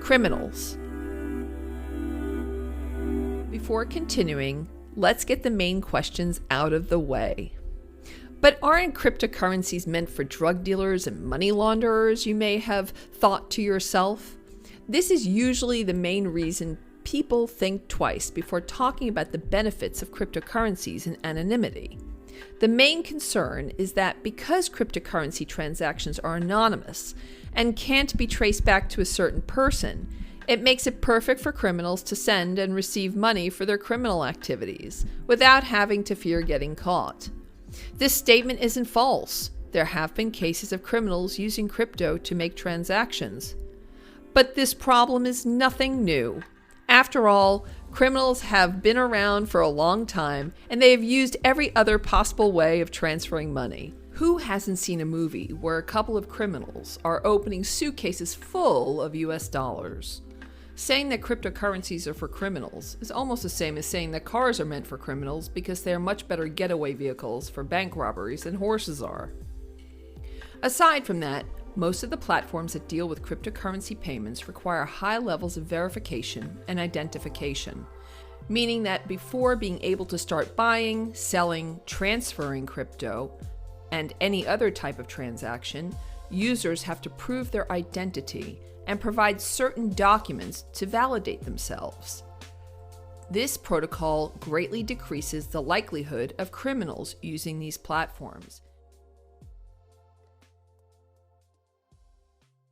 Criminals. Before continuing, let's get the main questions out of the way. But aren't cryptocurrencies meant for drug dealers and money launderers, you may have thought to yourself? This is usually the main reason people think twice before talking about the benefits of cryptocurrencies and anonymity. The main concern is that because cryptocurrency transactions are anonymous and can't be traced back to a certain person, it makes it perfect for criminals to send and receive money for their criminal activities without having to fear getting caught. This statement isn't false. There have been cases of criminals using crypto to make transactions. But this problem is nothing new. After all, criminals have been around for a long time, and they have used every other possible way of transferring money. Who hasn't seen a movie where a couple of criminals are opening suitcases full of US dollars? Saying that cryptocurrencies are for criminals is almost the same as saying that cars are meant for criminals because they are much better getaway vehicles for bank robberies than horses are. Aside from that, most of the platforms that deal with cryptocurrency payments require high levels of verification and identification, meaning that before being able to start buying, selling, transferring crypto, and any other type of transaction, users have to prove their identity and provide certain documents to validate themselves. This protocol greatly decreases the likelihood of criminals using these platforms.